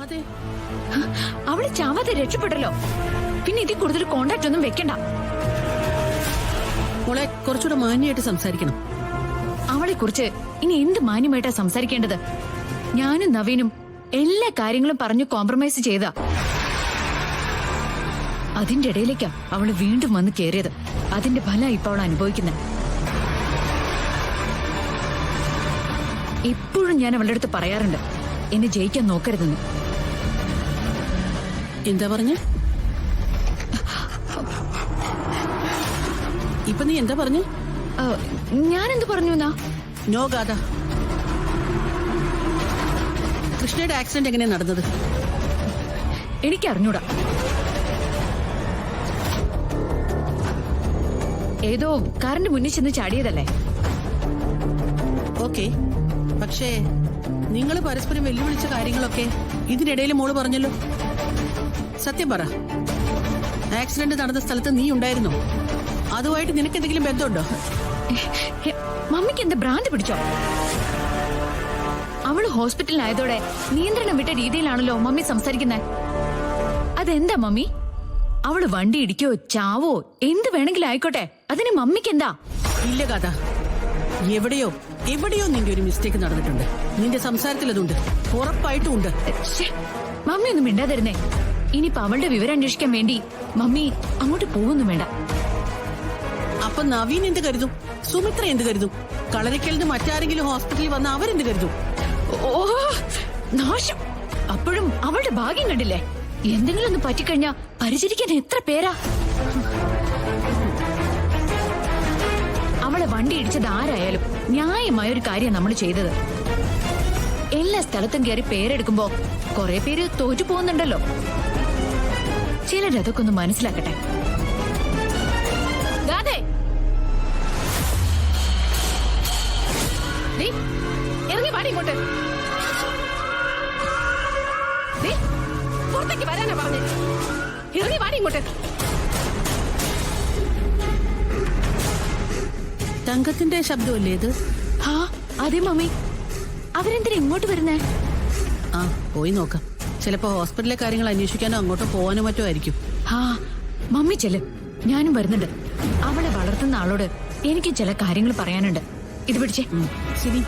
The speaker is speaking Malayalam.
ചാവാതെ അവള് ചാവാതെ രക്ഷപ്പെട്ടല്ലോ. പിന്നെ ഇതിൽ കൂടുതൽ കോണ്ടാക്ട് ഒന്നും വെക്കണ്ട. മോളെ കുറച്ചുകൂടെ മാന്യമായിട്ട് സംസാരിക്കണം. അവളെ കുറിച്ച് ഇനി എന്ത് മാന്യമായിട്ടാ സംസാരിക്കേണ്ടത്? ഞാനും നവീനും എല്ലാ കാര്യങ്ങളും പറഞ്ഞു കോംപ്രമൈസ് ചെയ്താ. അതിന്റെ ഇടയിലേക്കാ അവള് വീണ്ടും വന്ന് കേറിയത്. അതിന്റെ ഫലം ഇപ്പൊ അവൾ അനുഭവിക്കുന്നത്. എപ്പോഴും ഞാൻ അവളുടെ അടുത്ത് പറയാറുണ്ട്, എന്നെ ജയിക്കാൻ നോക്കരുതെന്ന്. എന്താ പറഞ്ഞ? ഇപ്പൊ നീ എന്താ പറഞ്ഞ? ഞാനെന്ത് പറഞ്ഞു എന്നാ? നോ ഗാഥ. കൃഷ്ണയുടെ ആക്സിഡന്റ് എങ്ങനെയാ നടന്നത്? എനിക്കറിഞ്ഞൂടാ. ഏതോ കാറിന്റെ മുന്നിൽ ചെന്ന് ചാടിയതല്ലേ? ഓക്കെ, പക്ഷേ നിങ്ങൾ പരസ്പരം വെല്ലുവിളിച്ച കാര്യങ്ങളൊക്കെ ഇതിനിടയിൽ മോള് പറഞ്ഞല്ലോ. സത്യം പറ, ആക്സിഡന്റ് നടന്ന സ്ഥലത്ത് നീ ഉണ്ടായിരുന്നോ? അതുമായിട്ട് നിനക്ക് എന്തെങ്കിലും ബന്ധമുണ്ടോ? മമ്മിക്ക് എന്താ ഭ്രാന്ത് പിടിച്ചോ? അവള് ഹോസ്പിറ്റലിലായതോടെ നിയന്ത്രണം വിട്ട രീതിയിലാണല്ലോ മമ്മി സംസാരിക്കുന്നത്. അതെന്താ മമ്മി? അവള് വണ്ടി ഇടിക്കോ ചാവോ എന്ത് വേണമെങ്കിലും ആയിക്കോട്ടെ, അതിന് മമ്മിക്ക് എന്താ? ഇല്ല കഥ, എവിടെയോ നിന്റെ ഒരു മിസ്റ്റേക്ക് നടന്നിട്ടുണ്ട്. നിന്റെ സംസാരത്തിൽ അതുണ്ട്, ഉറപ്പായിട്ടും ഉണ്ട്. മമ്മി ഒന്നും മിണ്ടാതിരുന്നേ. ഇനിയിപ്പൊ അവളുടെ വിവരം അന്വേഷിക്കാൻ വേണ്ടി മമ്മി അങ്ങോട്ട് പോകുന്നു വേണ്ട. അപ്പൊ നവീൻ എന്ത് കരുതും? സുമിത്ര എന്ത് കരുതും? കളരിക്കലിന് മറ്റാരെങ്കിലും ഹോസ്പിറ്റലിൽ വന്ന അവരെന്ത് കരുതും? ഓ നാശം! അപ്പോഴും അവളുടെ ഭാഗ്യം കണ്ടില്ലേ? എന്തെങ്കിലും ഒന്ന് പറ്റിക്കഴിഞ്ഞാ പരിചരിക്കാൻ എത്ര പേരാ. അവളെ വണ്ടി ഇടിച്ചത് ആരായാലും ന്യായമായ ഒരു കാര്യം നമ്മൾ ചെയ്തത്. എല്ലാ സ്ഥലത്തും കയറി പേരെടുക്കുമ്പോ കുറെ പേര് തോറ്റു പോകുന്നുണ്ടല്ലോ. ചിലരതൊക്കെ ഒന്ന് മനസ്സിലാക്കട്ടെ. ഇറങ്ങി പാടി ഇങ്ങോട്ട്. പുറത്തേക്ക് വരാനാ പറഞ്ഞേ. ഇറങ്ങി പാടി ഇങ്ങോട്ട്. തങ്കത്തിന്റെ ശബ്ദമല്ലേ ഇത്? ആ അതെ മമ്മി. അവരെന്തിനാ ഇങ്ങോട്ട് വരുന്നേ? ആ പോയി നോക്കാം. ചിലപ്പോ ഹോസ്പിറ്റലിലെ കാര്യങ്ങൾ അന്വേഷിക്കാനോ അങ്ങോട്ടോ പോവാനോ മറ്റോ ആയിരിക്കും. ആ മമ്മി ചെല്ല്, ഞാനും വരുന്നുണ്ട്. അവളെ വളർത്തുന്ന ആളോട് എനിക്ക് ചില കാര്യങ്ങൾ പറയാനുണ്ട്. ഇത് പിടിച്ചേ. ശരി.